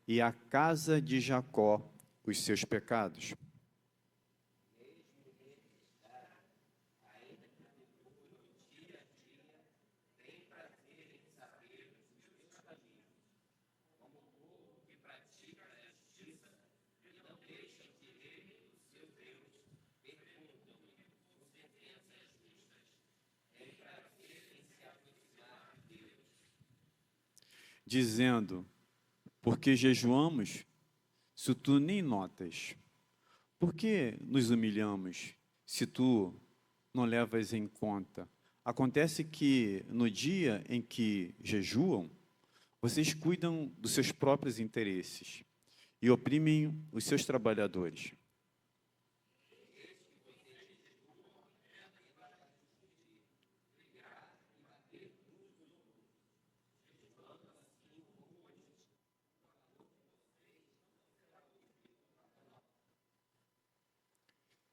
e à casa de Jacó os seus pecados. Dizendo, porque jejuamos, se tu nem notas? Por que nos humilhamos, se tu não levas em conta? Acontece que no dia em que jejuam, vocês cuidam dos seus próprios interesses e oprimem os seus trabalhadores.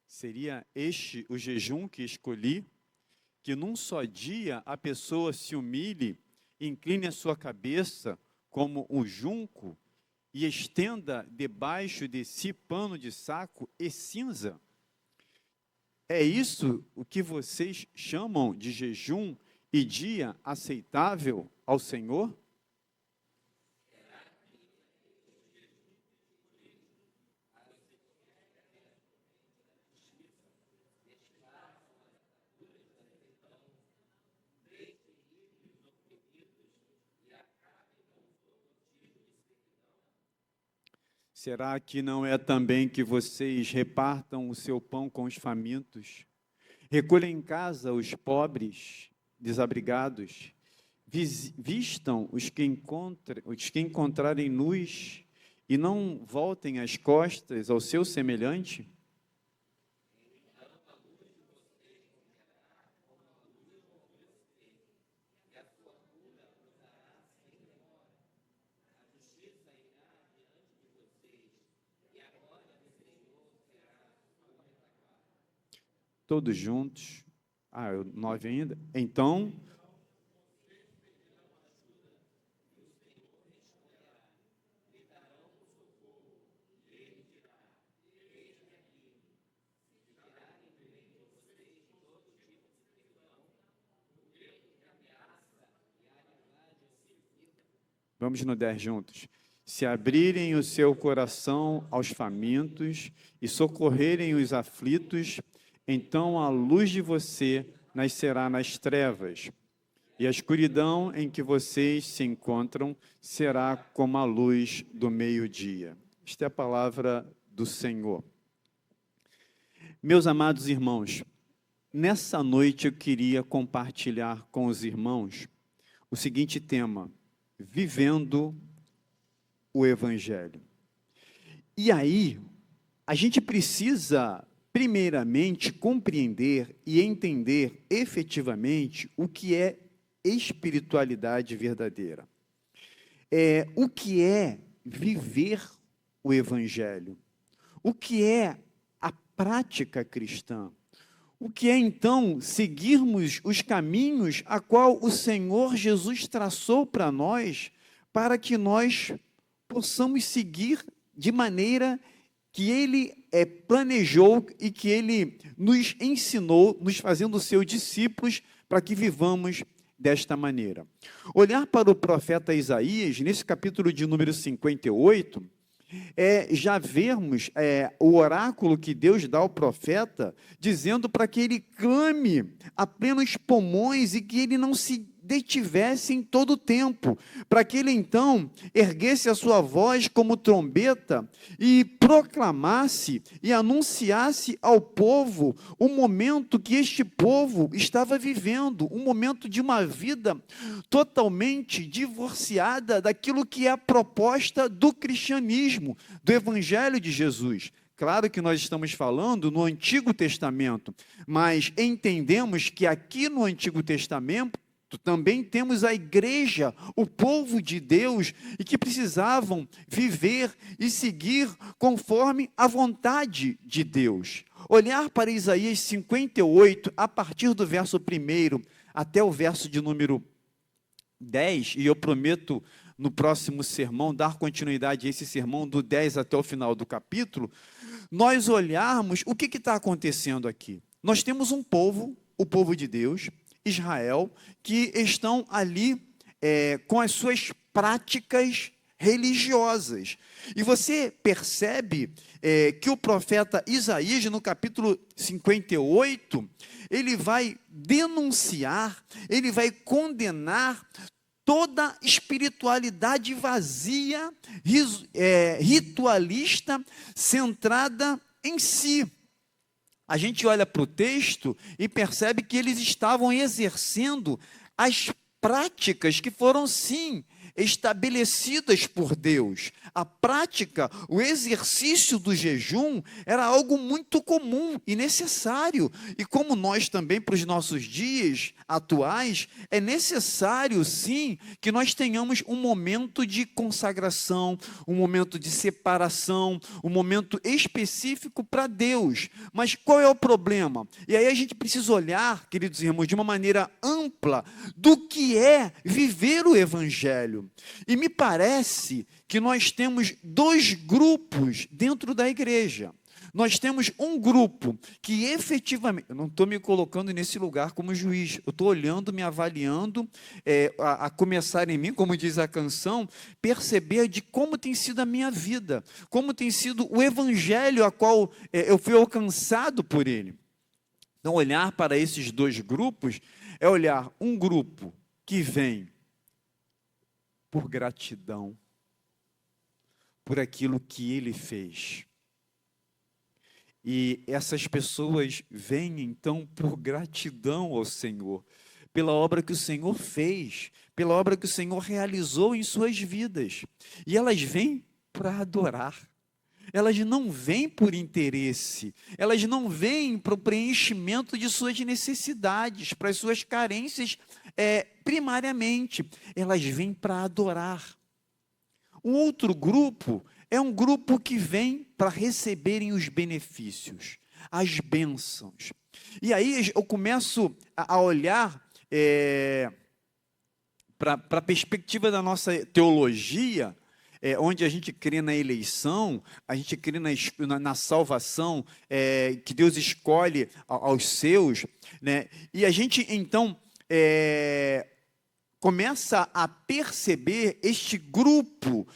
Seria este o jejum que escolhi? Que num só dia a pessoa se humilhe, incline a sua cabeça como um junco e estenda debaixo de si pano de saco e cinza? É isso o que vocês chamam de jejum e dia aceitável ao Senhor? Será que não é também que vocês repartam o seu pão com os famintos, recolhem em casa os pobres, desabrigados, vistam os que encontrarem nus e não voltem as costas ao seu semelhante? Todos juntos. O 9 ainda. Então, vamos no 10 juntos. Se abrirem o seu coração aos famintos e socorrerem os aflitos, então a luz de você nascerá nas trevas, e a escuridão em que vocês se encontram será como a luz do meio-dia. Esta é a palavra do Senhor. Meus amados irmãos, nessa noite eu queria compartilhar com os irmãos o seguinte tema: vivendo o Evangelho. E aí, a gente precisa, primeiramente, compreender e entender efetivamente o que é espiritualidade verdadeira. O que é viver o Evangelho? O que é a prática cristã? O que é, então, seguirmos os caminhos a qual o Senhor Jesus traçou para nós, para que nós possamos seguir de maneira que Ele planejou e que Ele nos ensinou, nos fazendo seus discípulos, para que vivamos desta maneira. Olhar para o profeta Isaías, nesse capítulo de número 58, já vermos o oráculo que Deus dá ao profeta, dizendo para que ele clame a plenos pulmões e que ele não se detivesse em todo o tempo, para que ele então erguesse a sua voz como trombeta e proclamasse e anunciasse ao povo o momento que este povo estava vivendo, um momento de uma vida totalmente divorciada daquilo que é a proposta do cristianismo, do Evangelho de Jesus. Claro que nós estamos falando no Antigo Testamento, mas entendemos que aqui no Antigo Testamento também temos a igreja, o povo de Deus, e que precisavam viver e seguir conforme a vontade de Deus. Olhar para Isaías 58, a partir do verso 1 até o verso de número 10, e eu prometo no próximo sermão, dar continuidade a esse sermão do 10 até o final do capítulo, nós olharmos o que está acontecendo aqui. Nós temos um povo, o povo de Deus, Israel, que estão ali com as suas práticas religiosas. E você percebe que o profeta Isaías, no capítulo 58, ele vai denunciar, ele vai condenar toda espiritualidade vazia, ritualista, centrada em si. A gente olha para o texto e percebe que eles estavam exercendo as práticas que foram, sim, estabelecidas por Deus. A prática, o exercício do jejum era algo muito comum e necessário. E como nós também, para os nossos dias atuais, é necessário, sim, que nós tenhamos um momento de consagração, um momento de separação, um momento específico para Deus. Mas qual é o problema? E aí a gente precisa olhar, queridos irmãos, de uma maneira ampla do que é viver o Evangelho. E me parece que nós temos dois grupos dentro da igreja. Nós temos um grupo que efetivamente, eu não estou me colocando nesse lugar como juiz, eu estou olhando, me avaliando, a começar em mim, como diz a canção, perceber de como tem sido a minha vida, como tem sido o evangelho a qual eu fui alcançado por ele. Então, olhar para esses dois grupos é olhar um grupo que vem por gratidão, por aquilo que ele fez. E essas pessoas vêm, então, por gratidão ao Senhor, pela obra que o Senhor fez, pela obra que o Senhor realizou em suas vidas. E elas vêm para adorar. Elas não vêm por interesse, elas não vêm para o preenchimento de suas necessidades, para as suas carências primariamente, elas vêm para adorar. Um outro grupo é um grupo que vem para receberem os benefícios, as bênçãos. E aí eu começo a olhar para a perspectiva da nossa teologia, onde a gente crê na eleição, a gente crê na salvação que Deus escolhe aos seus, né? E a gente, então, começa a perceber este grupo,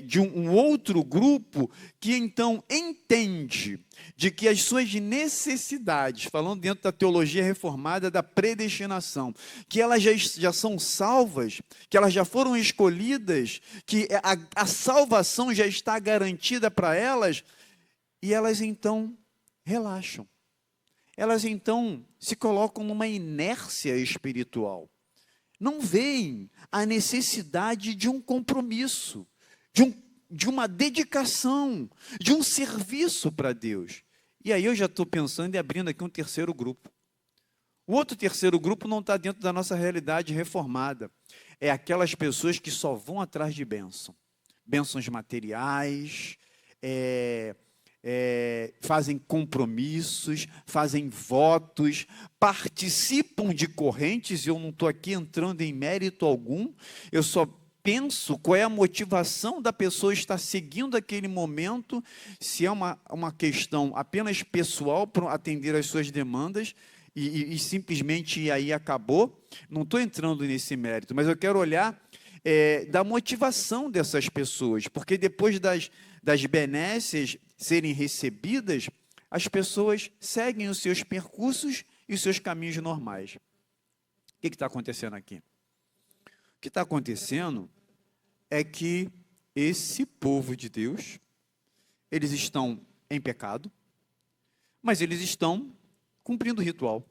de um outro grupo, que então entende de que as suas necessidades, falando dentro da teologia reformada da predestinação, que elas já são salvas, que elas já foram escolhidas, que a salvação já está garantida para elas, e elas então relaxam. Elas então se colocam numa inércia espiritual. Não veem a necessidade de um compromisso, de uma dedicação, de um serviço para Deus. E aí eu já estou pensando em abrindo aqui um terceiro grupo. O outro terceiro grupo não está dentro da nossa realidade reformada. É aquelas pessoas que só vão atrás de bênção. Bênçãos materiais, fazem compromissos, fazem votos, participam de correntes, e eu não estou aqui entrando em mérito algum, eu só penso qual é a motivação da pessoa estar seguindo aquele momento, se é uma questão apenas pessoal para atender às suas demandas, e simplesmente aí acabou. Não estou entrando nesse mérito, mas eu quero olhar da motivação dessas pessoas, porque depois das benesses serem recebidas, as pessoas seguem os seus percursos e os seus caminhos normais. O que está acontecendo aqui? O que está acontecendo é que esse povo de Deus, eles estão em pecado, mas eles estão cumprindo o ritual.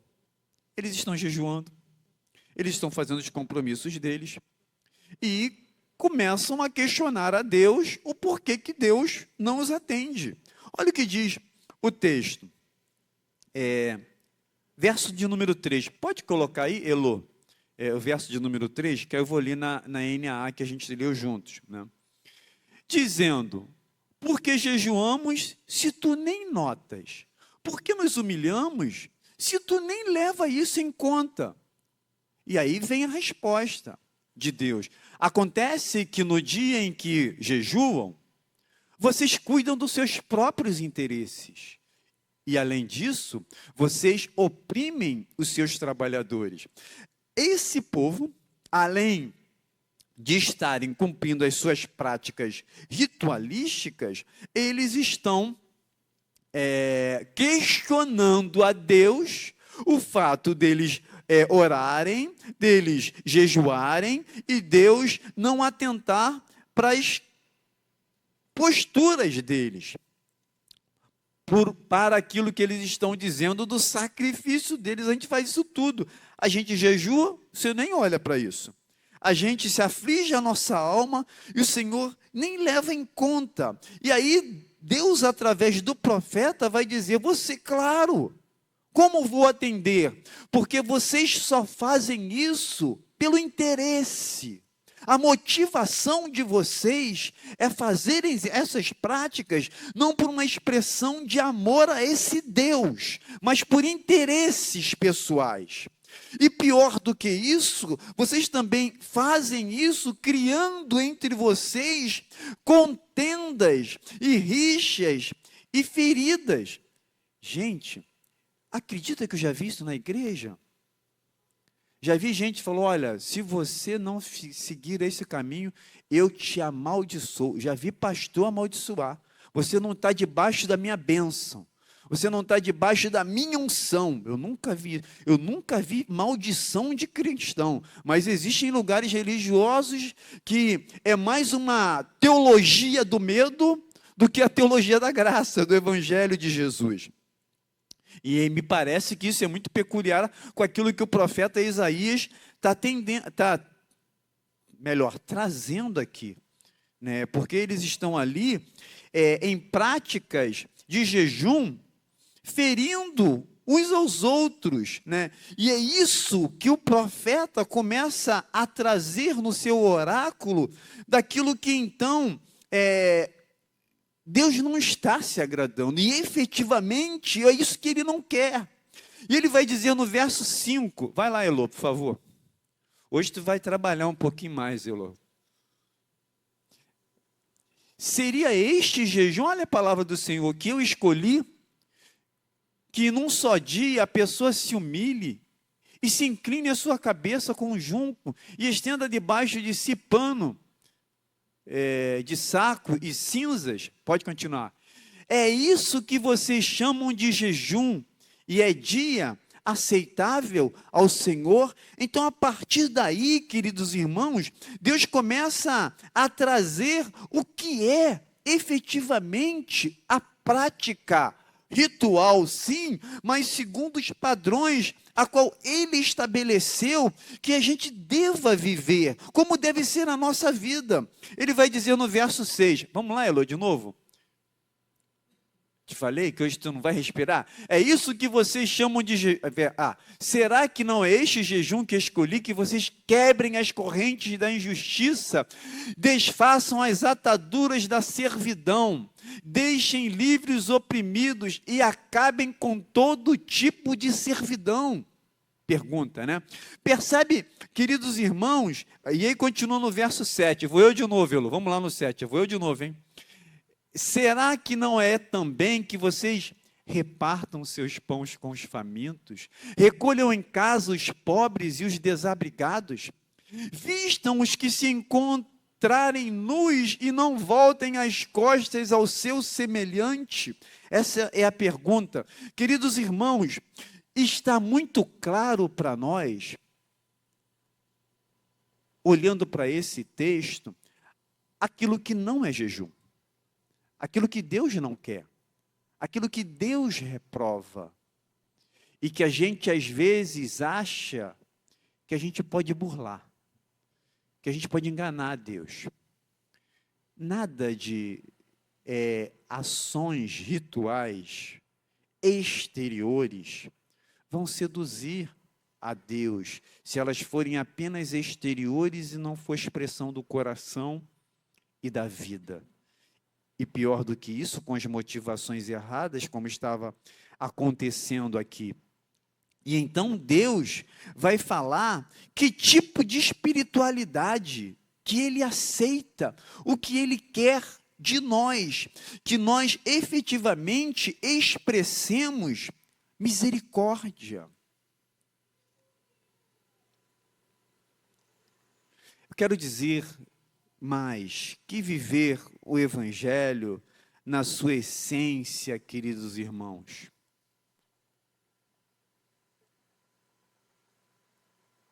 Eles estão jejuando, eles estão fazendo os compromissos deles e começam a questionar a Deus o porquê que Deus não os atende. Olha o que diz o texto. Verso de número 3. Pode colocar aí, Elô? O verso de número 3, que eu vou ler na NAA, que a gente leu juntos, né? Dizendo: porque jejuamos se tu nem notas? Por que nos humilhamos se tu nem leva isso em conta? E aí vem a resposta. de Deus. Acontece que no dia em que jejuam, vocês cuidam dos seus próprios interesses. E, além disso, vocês oprimem os seus trabalhadores. Esse povo, além de estarem cumprindo as suas práticas ritualísticas, eles estão questionando a Deus o fato deles orarem, deles jejuarem, e Deus não atentar para as posturas deles, para aquilo que eles estão dizendo do sacrifício deles. A gente faz isso tudo. A gente jejua, você nem olha para isso. A gente se aflige a nossa alma e o Senhor nem leva em conta. E aí, Deus, através do profeta, vai dizer: você, claro, como vou atender? Porque vocês só fazem isso pelo interesse. A motivação de vocês é fazerem essas práticas não por uma expressão de amor a esse Deus, mas por interesses pessoais. E pior do que isso, vocês também fazem isso criando entre vocês contendas e rixas e feridas. Gente, acredita que eu já vi isso na igreja? Já vi gente que falou: olha, se você não seguir esse caminho, eu te amaldiçoo. Já vi pastor amaldiçoar. Você não está debaixo da minha bênção. Você não está debaixo da minha unção. Eu nunca vi maldição de cristão. Mas existem lugares religiosos que é mais uma teologia do medo do que a teologia da graça, do Evangelho de Jesus. E me parece que isso é muito peculiar com aquilo que o profeta Isaías está trazendo aqui, né? Porque eles estão ali em práticas de jejum, ferindo uns aos outros, né? E é isso que o profeta começa a trazer no seu oráculo, daquilo que então Deus não está se agradando, e efetivamente é isso que ele não quer. E ele vai dizer no verso 5, vai lá, Elô, por favor. Hoje tu vai trabalhar um pouquinho mais, Elô. Seria este jejum, olha a palavra do Senhor, que eu escolhi, que num só dia a pessoa se humilhe e se incline a sua cabeça com um junco e estenda debaixo de si pano de saco e cinzas. Pode continuar. É isso que vocês chamam de jejum e é dia aceitável ao Senhor? Então, a partir daí, queridos irmãos, Deus começa a trazer o que é efetivamente a prática ritual, sim, mas segundo os padrões a qual ele estabeleceu que a gente deva viver, como deve ser a nossa vida. Ele vai dizer no verso 6, vamos lá, Elô, de novo. Te falei que hoje tu não vai respirar? É isso que vocês chamam de jejum. Será que não é este jejum que escolhi, que vocês quebrem as correntes da injustiça, desfaçam as ataduras da servidão, deixem livres os oprimidos e acabem com todo tipo de servidão? Pergunta, né? Percebe, queridos irmãos? E aí continua no verso 7. Vou eu de novo, Elô. Vamos lá no 7. Vou eu de novo, hein? Será que não é também que vocês repartam seus pães com os famintos, recolham em casa os pobres e os desabrigados, vistam os que se encontrarem nus e não voltem as costas ao seu semelhante? Essa é a pergunta. Queridos irmãos, está muito claro para nós, olhando para esse texto, aquilo que não é jejum. Aquilo que Deus não quer, aquilo que Deus reprova, e que a gente às vezes acha que a gente pode burlar, que a gente pode enganar Deus. Nada de ações rituais exteriores vão seduzir a Deus, se elas forem apenas exteriores e não for expressão do coração e da vida. E pior do que isso, com as motivações erradas, como estava acontecendo aqui. E então Deus vai falar que tipo de espiritualidade que Ele aceita, o que Ele quer de nós, que nós efetivamente expressemos misericórdia. Eu quero dizer mais que viver o Evangelho na sua essência, queridos irmãos,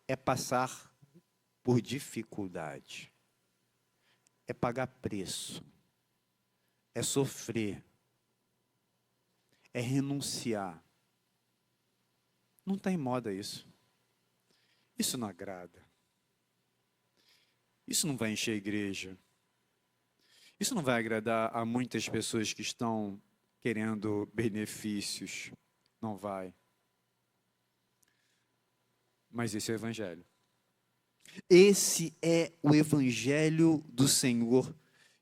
é passar por dificuldade, é pagar preço, é sofrer, é renunciar. Não está em moda isso. Isso não agrada. Isso não vai encher a igreja. Isso não vai agradar a muitas pessoas que estão querendo benefícios. Não vai. Mas esse é o Evangelho. Esse é o Evangelho do Senhor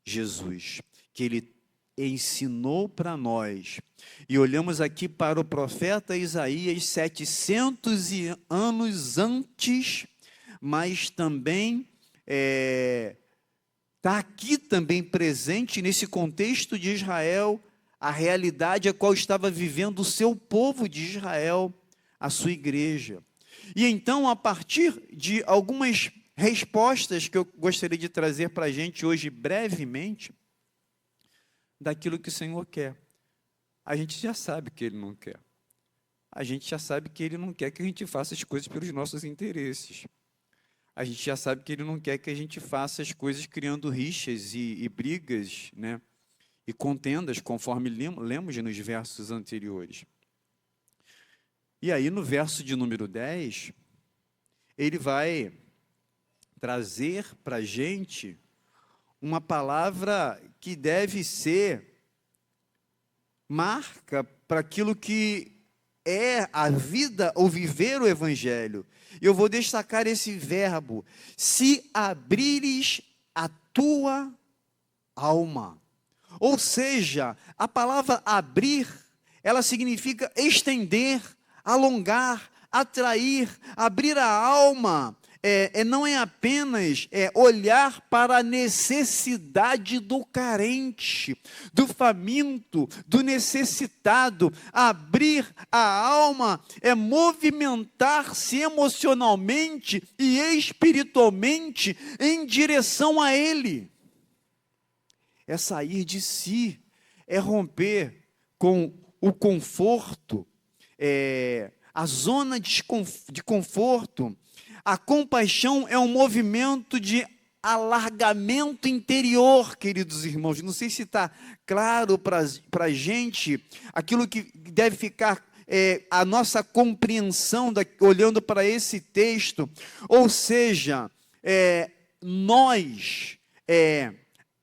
Jesus, que Ele ensinou para nós. E olhamos aqui para o profeta Isaías, 700 anos antes, mas também está aqui também presente nesse contexto de Israel, a realidade a qual estava vivendo o seu povo de Israel, a sua igreja. E então, a partir de algumas respostas que eu gostaria de trazer para a gente hoje brevemente, daquilo que o Senhor quer. A gente já sabe que Ele não quer. A gente já sabe que Ele não quer que a gente faça as coisas pelos nossos interesses. A gente já sabe que Ele não quer que a gente faça as coisas criando rixas e brigas, né? E contendas, conforme lemos nos versos anteriores. E aí, no verso de número 10, ele vai trazer para a gente uma palavra que deve ser marca para aquilo que é a vida ou viver o Evangelho. Eu vou destacar esse verbo: se abrires a tua alma. Ou seja, a palavra abrir, ela significa estender, alongar, atrair, abrir a alma. Não é apenas olhar para a necessidade do carente, do faminto, do necessitado. Abrir a alma é movimentar-se emocionalmente e espiritualmente em direção a Ele. É sair de si, é romper com o conforto, a zona de conforto. A compaixão é um movimento de alargamento interior, queridos irmãos. Não sei se está claro para a gente aquilo que deve ficar a nossa compreensão olhando para esse texto. Ou seja, nós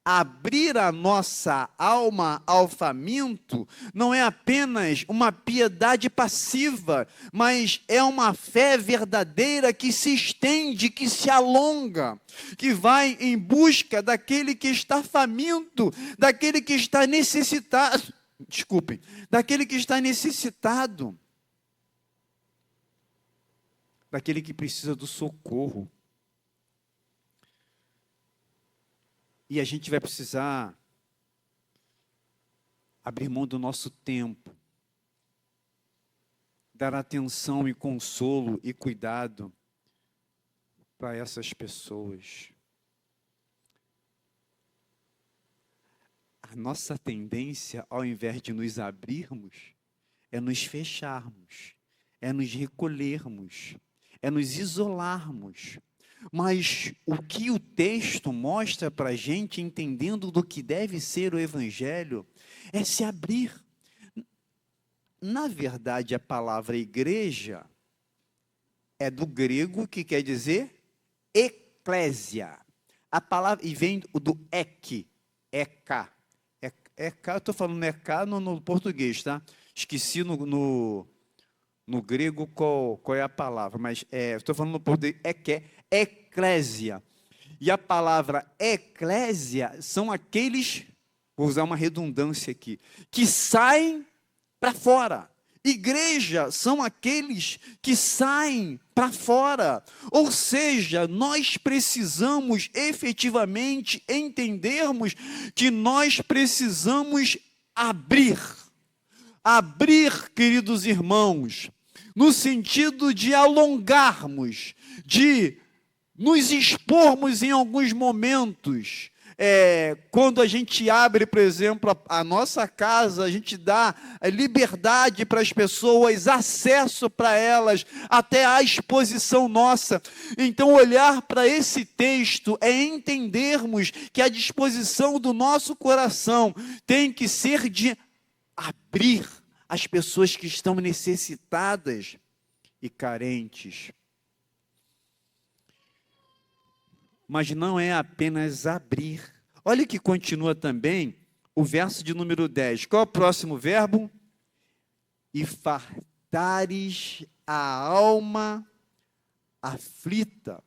abrir a nossa alma ao faminto não é apenas uma piedade passiva, mas é uma fé verdadeira que se estende, que se alonga, que vai em busca daquele que está faminto, daquele que está necessitado, daquele que está necessitado, daquele que precisa do socorro. E a gente vai precisar abrir mão do nosso tempo, dar atenção e consolo e cuidado para essas pessoas. A nossa tendência, ao invés de nos abrirmos, é nos fecharmos, é nos recolhermos, é nos isolarmos. Mas o que o texto mostra para a gente, entendendo do que deve ser o Evangelho, é se abrir. Na verdade, a palavra igreja é do grego, que quer dizer eclésia. A palavra, e vem do ek, eka. Eka, eu estou falando eka no português, tá? Esqueci no grego qual é a palavra, mas estou falando no português, eclésia. E a palavra eclésia são aqueles, vou usar uma redundância aqui, que saem para fora, Igreja são aqueles que saem para fora. Ou seja, nós precisamos efetivamente entendermos que nós precisamos abrir. Abrir, queridos irmãos, no sentido de alongarmos, de nos expormos em alguns momentos. Quando a gente abre, por exemplo, a nossa casa, a gente dá liberdade para as pessoas, acesso para elas, até a exposição nossa. Então, olhar para esse texto é entendermos que a disposição do nosso coração tem que ser de abrir as pessoas que estão necessitadas e carentes. Mas não é apenas abrir. Olha que continua também o verso de número 10. Qual é o próximo verbo? E fartares a alma aflita.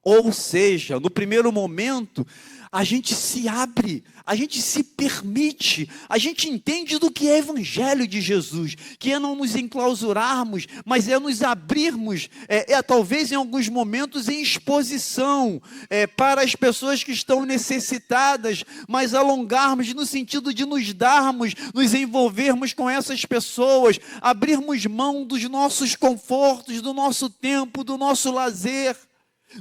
Ou seja, no primeiro momento, a gente se abre, a gente se permite, a gente entende do que é Evangelho de Jesus, que é não nos enclausurarmos, mas é nos abrirmos, talvez em alguns momentos em exposição, para as pessoas que estão necessitadas, mas alongarmos no sentido de nos darmos, nos envolvermos com essas pessoas, abrirmos mão dos nossos confortos, do nosso tempo, do nosso lazer,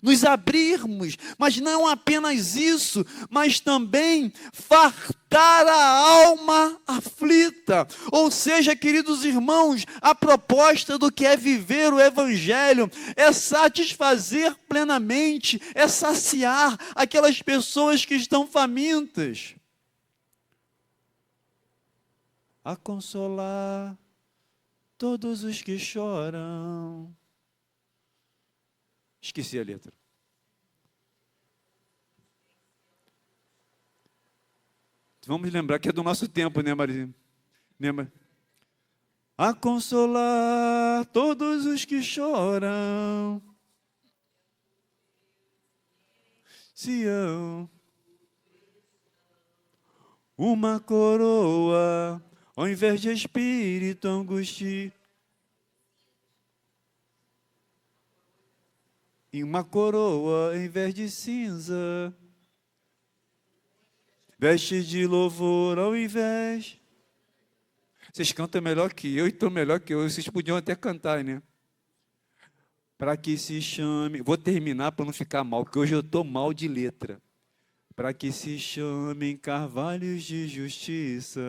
nos abrirmos, mas não apenas isso, mas também fartar a alma aflita. Ou seja, queridos irmãos, a proposta do que é viver o Evangelho é satisfazer plenamente, é saciar aquelas pessoas que estão famintas, a consolar todos os que choram. Esqueci a letra. Vamos lembrar que é do nosso tempo, né, Marizinha? Lembra? A consolar todos os que choram. Sião. Uma coroa, ao invés de espírito angustioso. E uma coroa em vez de cinza, veste de louvor ao invés. Vocês cantam melhor que eu e estão melhor que eu. Vocês podiam até cantar, né? Para que se chame... Vou terminar para não ficar mal, porque hoje eu estou mal de letra. Para que se chamem carvalhos de justiça,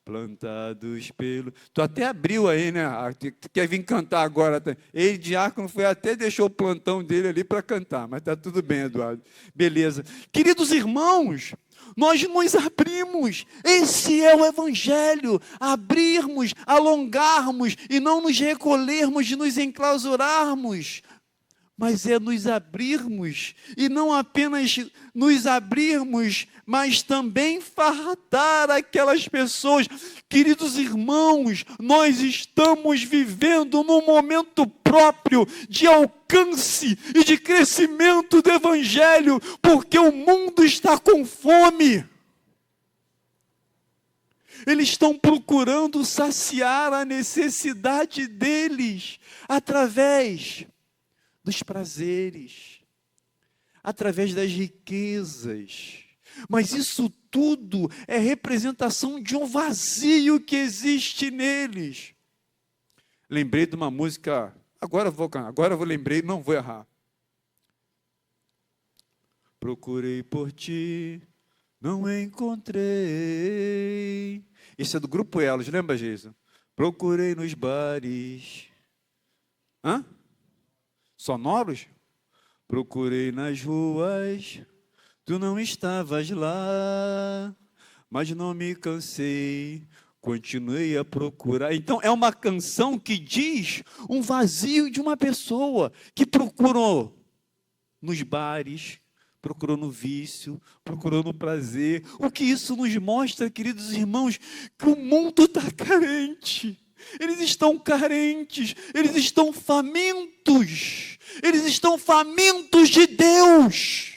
plantados pelo... Tu até abriu aí, né? Tu quer vir cantar agora. Ele, diácono, até deixou o plantão dele ali para cantar, mas está tudo bem, Eduardo. Beleza. Queridos irmãos, nós nos abrimos. Esse é o Evangelho. Abrirmos, alongarmos e não nos recolhermos de nos enclausurarmos. Mas é nos abrirmos, e não apenas nos abrirmos, mas também fartar aquelas pessoas. Queridos irmãos, nós estamos vivendo num momento próprio de alcance e de crescimento do Evangelho, porque o mundo está com fome. Eles estão procurando saciar a necessidade deles através dos prazeres, através das riquezas. Mas isso tudo é representação de um vazio que existe neles. Lembrei de uma música, agora eu vou lembrei, não vou errar. Procurei por ti, não encontrei. Isso é do Grupo Elos, lembra, Jesus? Procurei nos bares. Sonoros? Procurei nas ruas, tu não estavas lá, mas não me cansei, continuei a procurar. Então, é uma canção que diz um vazio de uma pessoa que procurou nos bares, procurou no vício, procurou no prazer. O que isso nos mostra, queridos irmãos, que o mundo está carente. Eles estão carentes, eles estão famintos de Deus,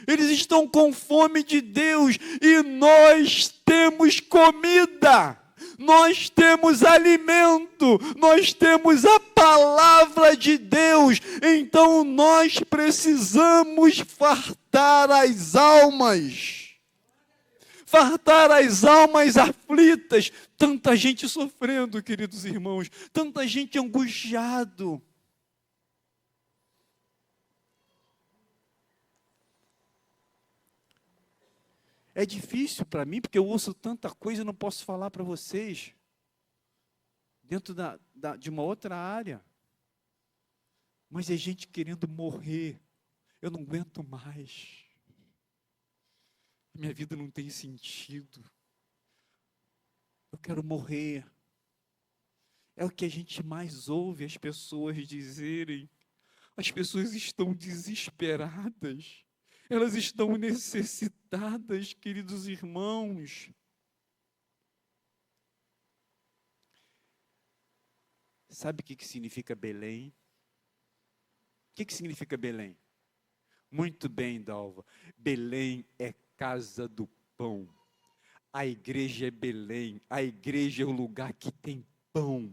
eles estão com fome de Deus, e nós temos comida, nós temos alimento, nós temos a palavra de Deus, então nós precisamos fartar as almas aflitas, tanta gente sofrendo, queridos irmãos, tanta gente angustiado. É difícil para mim, porque eu ouço tanta coisa e não posso falar para vocês, dentro de uma outra área. Mas é gente querendo morrer, eu não aguento mais. Minha vida não tem sentido. Eu quero morrer. É o que a gente mais ouve as pessoas dizerem. As pessoas estão desesperadas. Elas estão necessitadas, queridos irmãos. Sabe o que significa Belém? O que significa Belém? Muito bem, Dalva. Belém é casa do pão. A igreja é Belém. A igreja é o lugar que tem pão.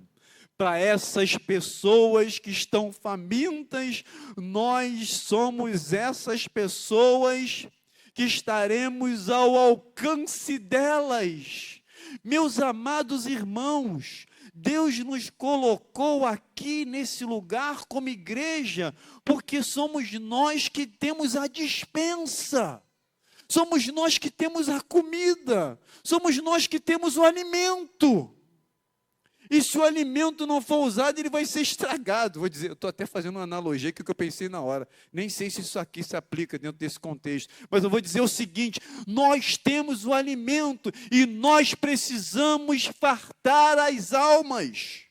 Para essas pessoas que estão famintas, nós somos essas pessoas que estaremos ao alcance delas. Meus amados irmãos, Deus nos colocou aqui nesse lugar como igreja, porque somos nós que temos a despensa. Somos nós que temos a comida, somos nós que temos o alimento. E se o alimento não for usado, ele vai ser estragado. Vou dizer, eu estou até fazendo uma analogia que eu pensei na hora. Nem sei se isso aqui se aplica dentro desse contexto. Mas eu vou dizer o seguinte, nós temos o alimento e nós precisamos fartar as almas.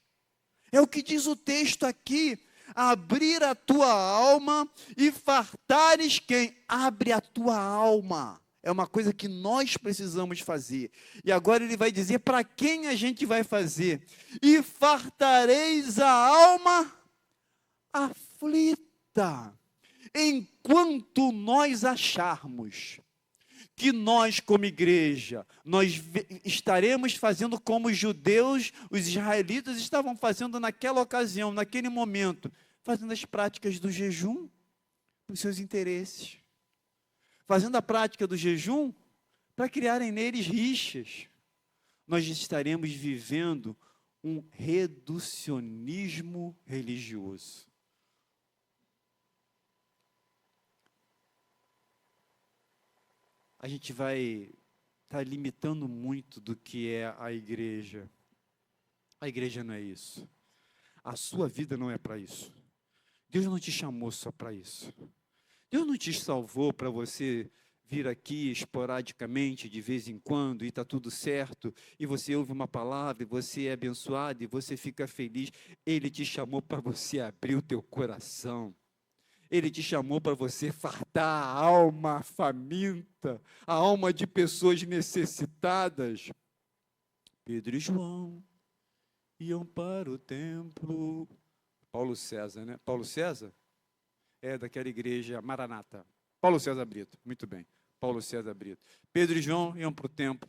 É o que diz o texto aqui. Abrir a tua alma e fartares quem? Abre a tua alma. É uma coisa que nós precisamos fazer. E agora ele vai dizer para quem a gente vai fazer. E fartareis a alma aflita. Enquanto nós acharmos que nós, como igreja, nós estaremos fazendo como os judeus, os israelitas estavam fazendo naquela ocasião, naquele momento, fazendo as práticas do jejum, os seus interesses. Fazendo a prática do jejum para criarem neles rixas. Nós estaremos vivendo um reducionismo religioso. A gente vai estar limitando muito do que é a igreja. A igreja não é isso. A sua vida não é para isso. Deus não te chamou só para isso. Deus não te salvou para você vir aqui esporadicamente, de vez em quando, e está tudo certo, e você ouve uma palavra, e você é abençoado, e você fica feliz. Ele te chamou para você abrir o teu coração. Ele te chamou para você fartar a alma faminta, a alma de pessoas necessitadas. Pedro e João iam para o templo. Paulo César, né? Paulo César? É daquela igreja Maranata. Paulo César Brito, muito bem. Paulo César Brito. Pedro e João iam para o templo.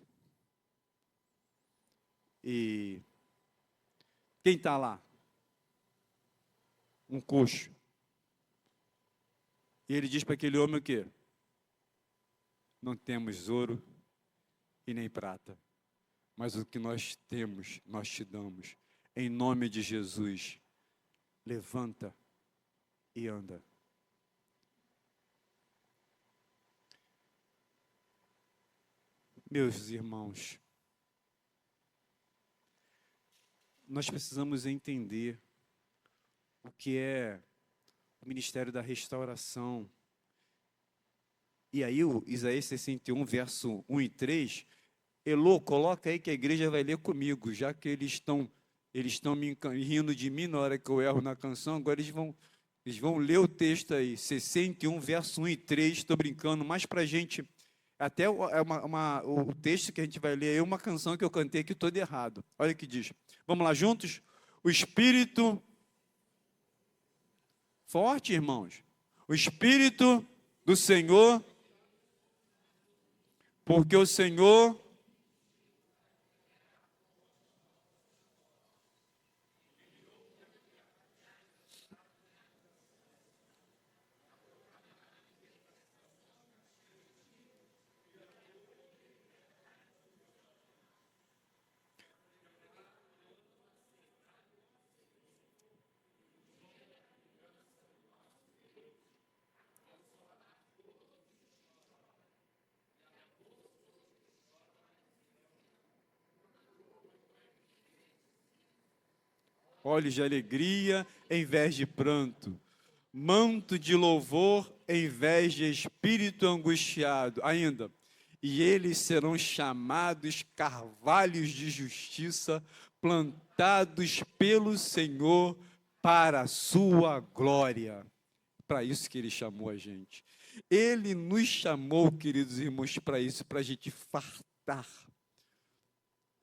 E quem está lá? Um coxo. E ele diz para aquele homem o quê? Não temos ouro e nem prata, mas o que nós temos, nós te damos. Em nome de Jesus, levanta e anda. Meus irmãos, nós precisamos entender o que é o ministério da restauração. E aí o Isaías 61, verso 1 e 3, Elô, coloca aí que a igreja vai ler comigo, já que eles estão rindo de mim na hora que eu erro na canção, agora eles vão ler o texto aí, 61, verso 1 e 3, estou brincando, mas para a gente, até o texto que a gente vai ler é uma canção que eu cantei aqui todo errado. Olha o que diz. Vamos lá juntos? O Espírito... Forte, irmãos. O Espírito do Senhor, porque o Senhor olhos de alegria em vez de pranto, manto de louvor em vez de espírito angustiado. Ainda, e eles serão chamados carvalhos de justiça, plantados pelo Senhor para a sua glória. Para isso que Ele chamou a gente. Ele nos chamou, queridos irmãos, para isso, para a gente fartar.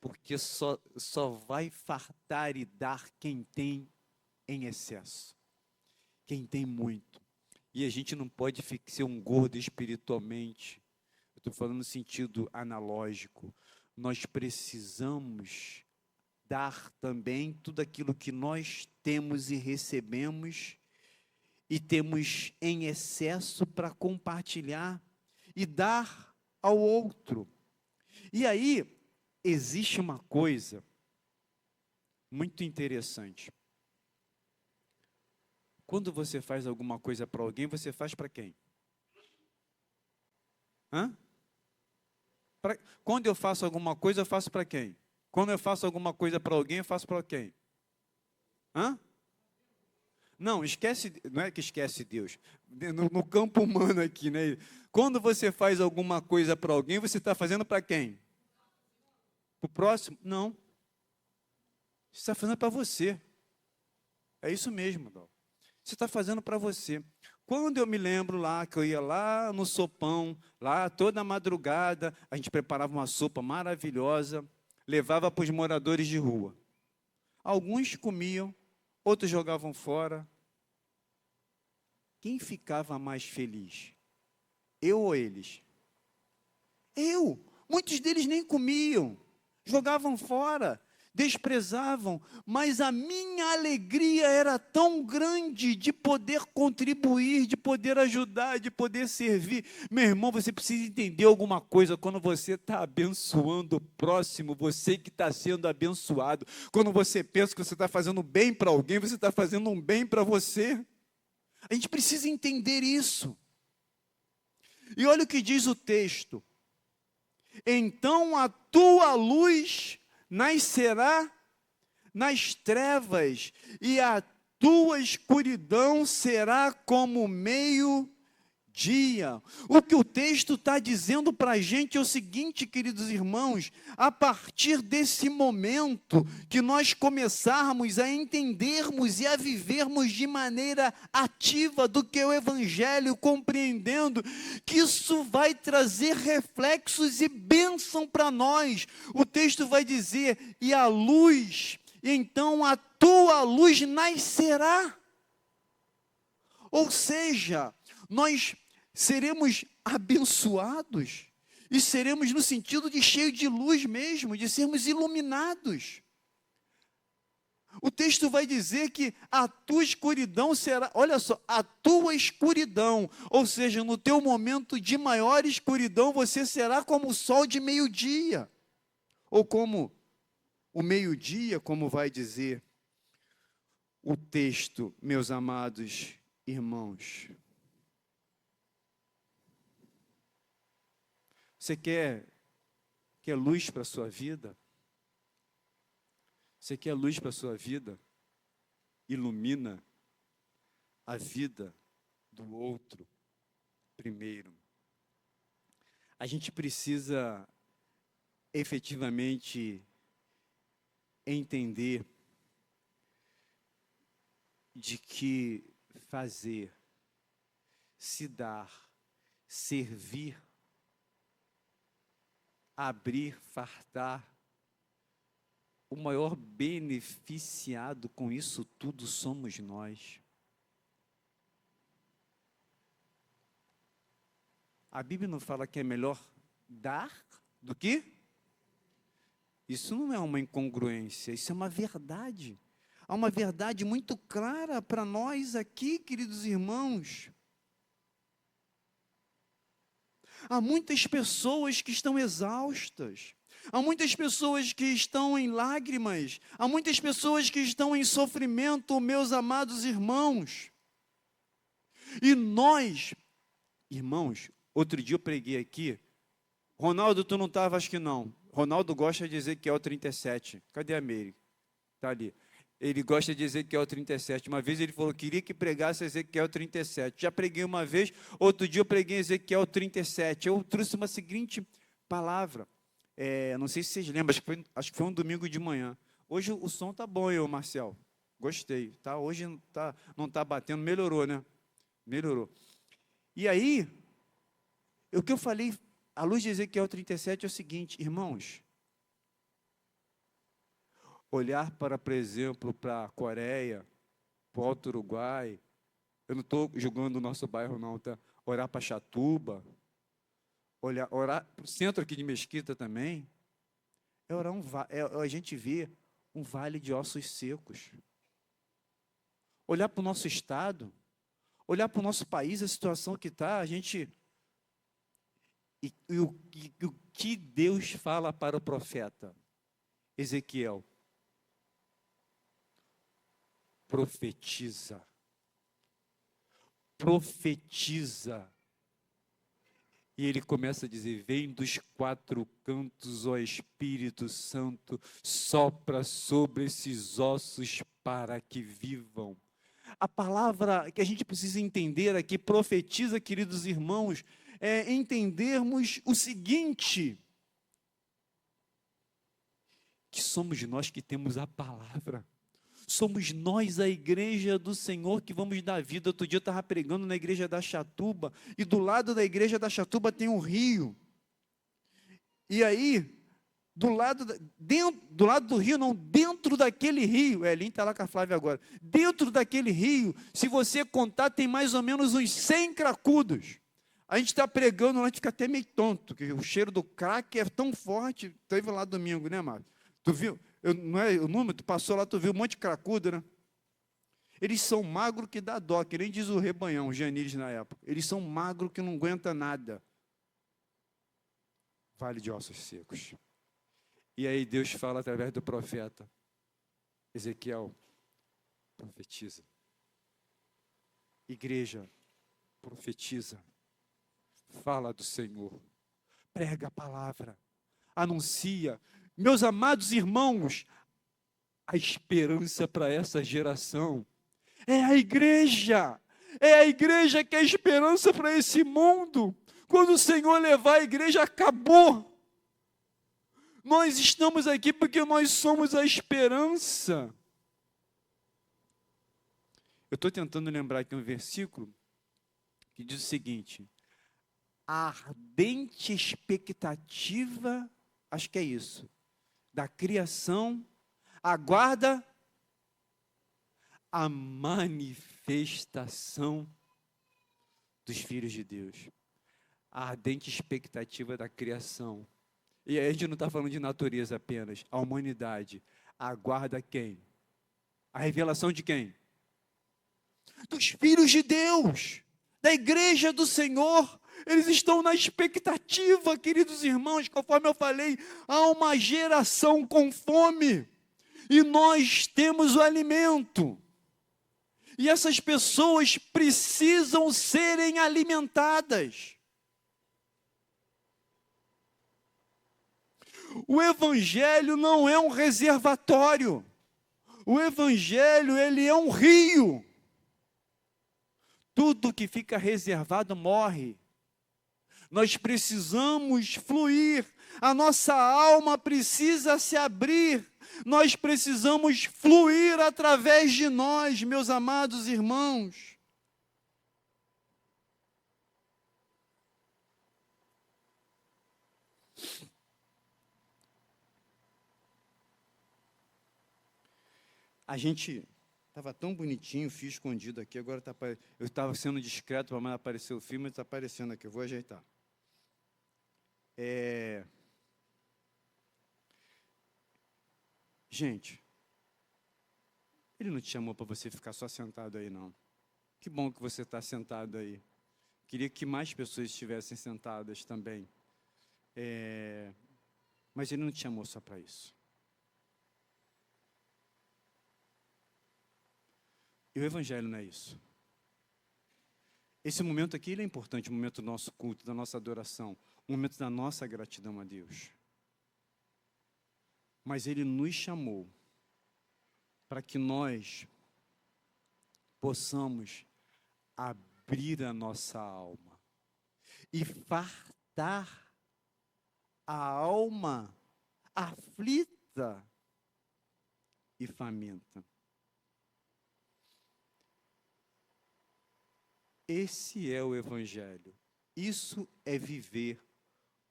Porque só vai fartar e dar quem tem em excesso. Quem tem muito. E a gente não pode ser um gordo espiritualmente. Eu estou falando no sentido analógico. Nós precisamos dar também tudo aquilo que nós temos e recebemos e temos em excesso para compartilhar e dar ao outro. E aí, existe uma coisa muito interessante. Quando você faz alguma coisa para alguém, você faz para quem? Quando eu faço alguma coisa, eu faço para quem? Quando eu faço alguma coisa para alguém, eu faço para quem? Não, não é que esquece Deus. No campo humano aqui, né? Quando você faz alguma coisa para alguém, você está fazendo para quem? Para o próximo? Não. Você está fazendo para você. É isso mesmo, Dal. Você está fazendo para você. Quando eu me lembro lá, que eu ia lá no sopão, lá toda madrugada, a gente preparava uma sopa maravilhosa, levava para os moradores de rua. Alguns comiam, outros jogavam fora. Quem ficava mais feliz? Eu ou eles? Eu. Muitos deles nem comiam, jogavam fora, desprezavam, mas a minha alegria era tão grande de poder contribuir, de poder ajudar, de poder servir. Meu irmão, você precisa entender alguma coisa. Quando você está abençoando o próximo, você que está sendo abençoado, quando você pensa que você está fazendo bem para alguém, você está fazendo um bem para você. A gente precisa entender isso. E olha o que diz o texto. Então a tua luz nascerá nas trevas, e a tua escuridão será como meio-dia. O que o texto está dizendo para a gente é o seguinte, queridos irmãos: a partir desse momento que nós começarmos a entendermos e a vivermos de maneira ativa do que é o Evangelho, compreendendo que isso vai trazer reflexos e bênção para nós. O texto vai dizer, e a luz, então a tua luz nascerá. Ou seja, nós seremos abençoados e seremos no sentido de cheio de luz mesmo, de sermos iluminados. O texto vai dizer que a tua escuridão será, olha só, a tua escuridão, ou seja, no teu momento de maior escuridão, você será como o sol de meio-dia, ou como o meio-dia, como vai dizer o texto, meus amados irmãos. Você quer luz para a sua vida? Você quer luz para a sua vida? Ilumina a vida do outro primeiro. A gente precisa efetivamente entender de que fazer, se dar, servir, abrir, fartar, o maior beneficiado com isso tudo somos nós. A Bíblia não fala que é melhor dar do que? Isso não é uma incongruência, isso é uma verdade. Há uma verdade muito clara para nós aqui, queridos irmãos. Há muitas pessoas que estão exaustas. Há muitas pessoas que estão em lágrimas. Há muitas pessoas que estão em sofrimento, meus amados irmãos. E nós, irmãos, outro dia eu preguei aqui. Ronaldo, tu não estava? Acho que não. Ronaldo gosta de dizer que é o 37. Cadê a Meire? Está ali. Ele gosta de Ezequiel 37. Uma vez ele falou que queria que pregasse Ezequiel 37. Já preguei uma vez, outro dia eu preguei Ezequiel 37. Eu trouxe uma seguinte palavra. Não sei se vocês lembram, acho que foi um domingo de manhã. Hoje o som tá bom, Marcel. Gostei, tá? Hoje não tá batendo, melhorou, né? Melhorou. E aí, o que eu falei, à luz de Ezequiel 37, é o seguinte, irmãos, olhar para, por exemplo, para a Coreia, para o Alto Uruguai, eu não estou julgando o nosso bairro não, tá? Orar para Chatuba, orar para o centro aqui de Mesquita também, a gente vê um vale de ossos secos. Olhar para o nosso estado, olhar para o nosso país, a situação que está, a gente... E o que Deus fala para o profeta Ezequiel? Profetiza. Profetiza. E ele começa a dizer: vem dos quatro cantos, ó Espírito Santo, sopra sobre esses ossos para que vivam. A palavra que a gente precisa entender aqui, profetiza, queridos irmãos, é entendermos o seguinte: que somos nós que temos a palavra. Somos nós, a igreja do Senhor, que vamos dar vida. Outro dia eu estava pregando na igreja da Chatuba, e do lado da igreja da Chatuba tem um rio. E aí, do lado do rio, não, dentro daquele rio, Elinho está lá com a Flávia agora, dentro daquele rio, se você contar, tem mais ou menos uns 100 cracudos. A gente está pregando, a gente fica até meio tonto, porque o cheiro do crack é tão forte. Teve lá domingo, né, Mário? Tu viu? Não é o número? Tu passou lá, tu viu um monte de cracudo, né? Eles são magros que dá dó, que nem diz o Rebanhão, o Janíris na época. Eles são magros que não aguenta nada. Vale de ossos secos. E aí Deus fala através do profeta Ezequiel: profetiza. Igreja, profetiza. Fala do Senhor. Prega a palavra. Anuncia. Meus amados irmãos, a esperança para essa geração é a igreja. É a igreja que é a esperança para esse mundo. Quando o Senhor levar a igreja, acabou. Nós estamos aqui porque nós somos a esperança. Eu estou tentando lembrar aqui um versículo que diz o seguinte: a ardente expectativa, acho que é isso, da criação, aguarda a manifestação dos filhos de Deus. A ardente expectativa da criação. E aí a gente não está falando de natureza apenas, a humanidade aguarda quem? A revelação de quem? Dos filhos de Deus, da igreja do Senhor. Eles estão na expectativa, queridos irmãos, conforme eu falei, há uma geração com fome, e nós temos o alimento, e essas pessoas precisam serem alimentadas. O evangelho não é um reservatório, o evangelho, ele é um rio. Tudo que fica reservado morre. Nós precisamos fluir, a nossa alma precisa se abrir, nós precisamos fluir através de nós, meus amados irmãos. A gente estava tão bonitinho, fio escondido aqui, agora tá, eu estava sendo discreto para não aparecer o filme, está aparecendo aqui, eu vou ajeitar. Gente, ele não te chamou para você ficar só sentado aí, não. Que bom que você está sentado aí. Queria que mais pessoas estivessem sentadas também. Mas ele não te chamou só para isso. E o evangelho não é isso. Esse momento aqui ele é importante, o momento do nosso culto, da nossa adoração, o momento da nossa gratidão a Deus. Mas ele nos chamou para que nós possamos abrir a nossa alma e fartar a alma aflita e faminta. Esse é o Evangelho. Isso é viver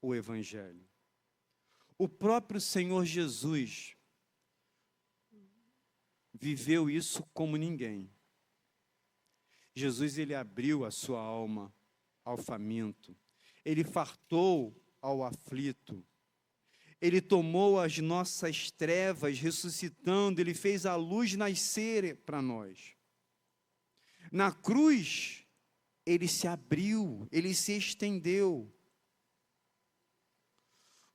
o Evangelho. O próprio Senhor Jesus viveu isso como ninguém. Jesus, ele abriu a sua alma ao faminto. Ele fartou ao aflito. Ele tomou as nossas trevas, ressuscitando. Ele fez a luz nascer para nós. Na cruz, ele se abriu, ele se estendeu.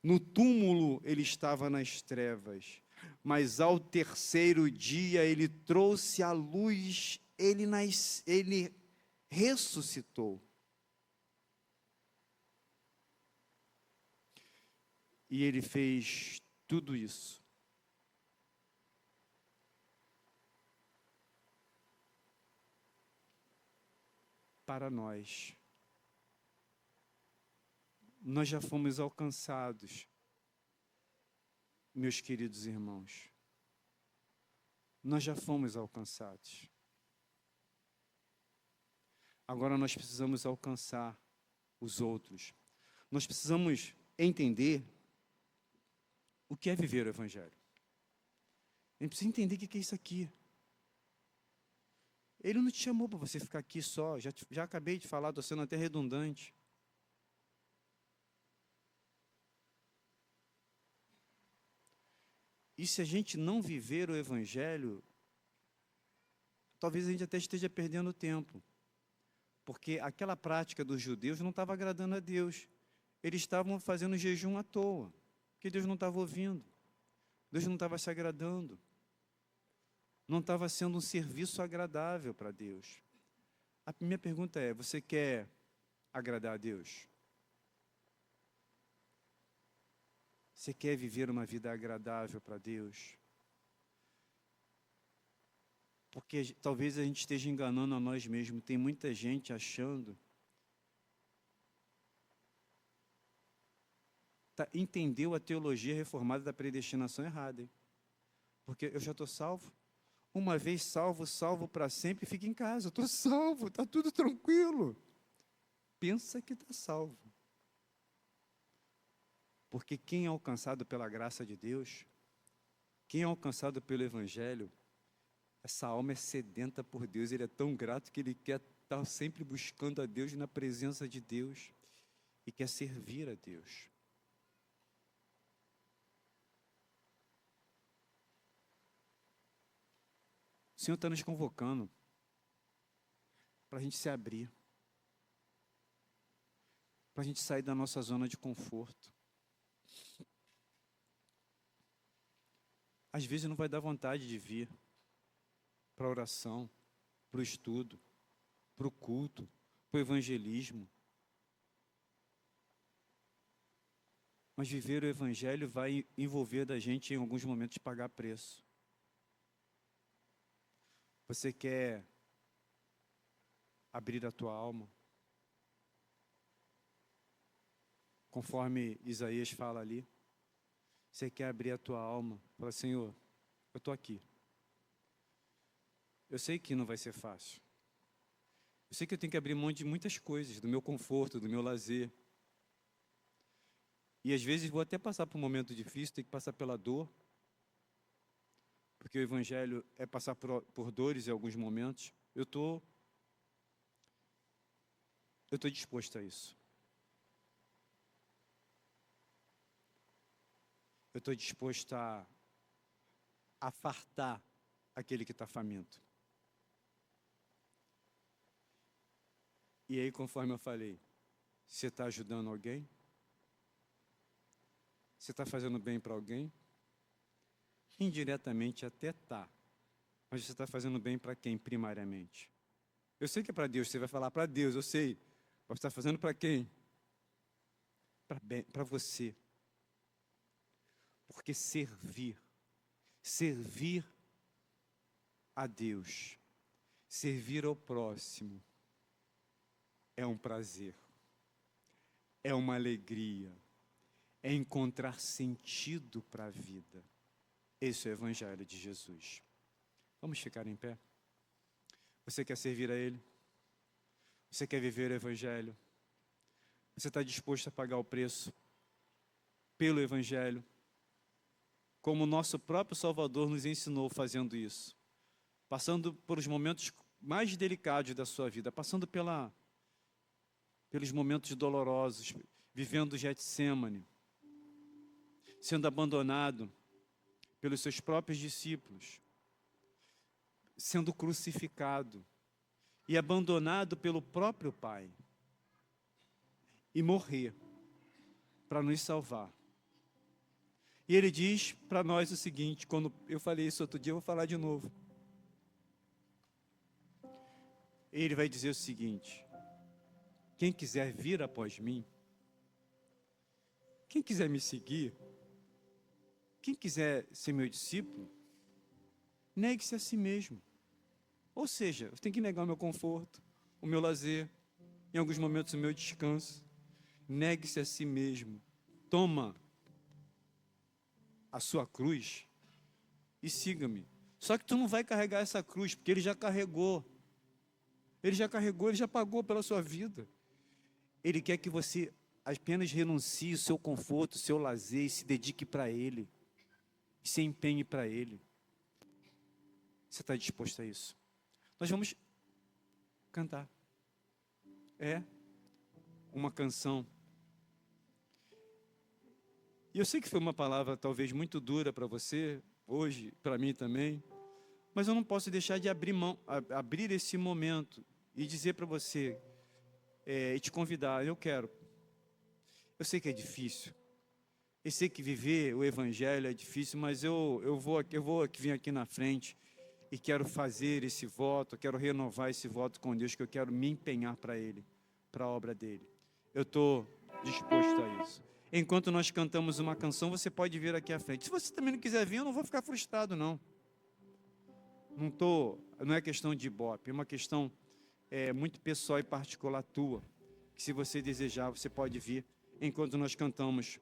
No túmulo, ele estava nas trevas. Mas ao terceiro dia, ele trouxe a luz, ele ressuscitou. E ele fez tudo isso para nós. Nós já fomos alcançados, meus queridos irmãos. Nós já fomos alcançados. Agora nós precisamos alcançar os outros. Nós precisamos entender o que é viver o Evangelho. A gente precisa entender o que é isso aqui. Ele não te chamou para você ficar aqui só. Já acabei de falar, estou sendo até redundante. E se a gente não viver o Evangelho, talvez a gente até esteja perdendo tempo. Porque aquela prática dos judeus não estava agradando a Deus. Eles estavam fazendo jejum à toa, porque Deus não estava ouvindo. Deus não estava se agradando. Não estava sendo um serviço agradável para Deus. A minha pergunta é, você quer agradar a Deus? Você quer viver uma vida agradável para Deus? Porque talvez a gente esteja enganando a nós mesmos. Tem muita gente achando, entendeu a teologia reformada da predestinação errada. Hein? Porque eu já estou salvo. Uma vez salvo, salvo para sempre, fica em casa. Estou salvo, está tudo tranquilo. Pensa que está salvo. Porque quem é alcançado pela graça de Deus, quem é alcançado pelo Evangelho, essa alma é sedenta por Deus, ele é tão grato que ele quer estar sempre buscando a Deus na presença de Deus e quer servir a Deus. O Senhor está nos convocando para a gente se abrir, para a gente sair da nossa zona de conforto. Às vezes não vai dar vontade de vir para a oração, para o estudo, para o culto, para o evangelismo. Mas viver o Evangelho vai envolver da gente, em alguns momentos, pagar preço. Você quer abrir a tua alma? Conforme Isaías fala ali. Você quer abrir a tua alma? Fala, Senhor, eu estou aqui. Eu sei que não vai ser fácil. Eu sei que eu tenho que abrir mão de muitas coisas, do meu conforto, do meu lazer. E às vezes vou até passar por um momento difícil, ter que passar pela dor. Porque o Evangelho é passar por dores em alguns momentos. Eu estou disposto a isso. Eu estou disposto a fartar aquele que está faminto. E aí, conforme eu falei, você está ajudando alguém? Você está fazendo bem para alguém? Indiretamente até está. Mas você está fazendo bem para quem, primariamente? Eu sei que é para Deus, você vai falar para Deus, eu sei. Mas você está fazendo para quem? Para você. Porque servir a Deus, servir ao próximo, é um prazer, é uma alegria, é encontrar sentido para a vida. Esse é o Evangelho de Jesus. Vamos ficar em pé? Você quer servir a Ele? Você quer viver o Evangelho? Você está disposto a pagar o preço pelo Evangelho? Como o nosso próprio Salvador nos ensinou fazendo isso. Passando por os momentos mais delicados da sua vida, passando pelos momentos dolorosos, vivendo o Getsêmani, sendo abandonado pelos seus próprios discípulos, sendo crucificado e abandonado pelo próprio Pai, e morrer para nos salvar. E ele diz para nós o seguinte, quando eu falei isso outro dia, eu vou falar de novo. Ele vai dizer o seguinte: quem quiser vir após mim, quem quiser me seguir, quem quiser ser meu discípulo, negue-se a si mesmo. Ou seja, eu tenho que negar o meu conforto, o meu lazer, em alguns momentos o meu descanso. Negue-se a si mesmo. Toma a sua cruz e siga-me. Só que tu não vai carregar essa cruz, porque ele já carregou. Ele já carregou, ele já pagou pela sua vida. Ele quer que você apenas renuncie o seu conforto, o seu lazer e se dedique para Ele. E se empenhe para Ele. Você está disposto a isso? Nós vamos cantar. É uma canção. E eu sei que foi uma palavra talvez muito dura para você, hoje, para mim também. Mas eu não posso deixar de abrir esse momento e dizer para você, e te convidar, eu quero. Eu sei que é difícil. Eu sei que viver o Evangelho é difícil, mas eu vou vir aqui na frente e quero fazer esse voto, quero renovar esse voto com Deus, que eu quero me empenhar para Ele, para a obra dEle. Eu estou disposto a isso. Enquanto nós cantamos uma canção, você pode vir aqui à frente. Se você também não quiser vir, eu não vou ficar frustrado, não. Não é questão de ibope, é uma questão muito pessoal e particular tua. Que se você desejar, você pode vir enquanto nós cantamos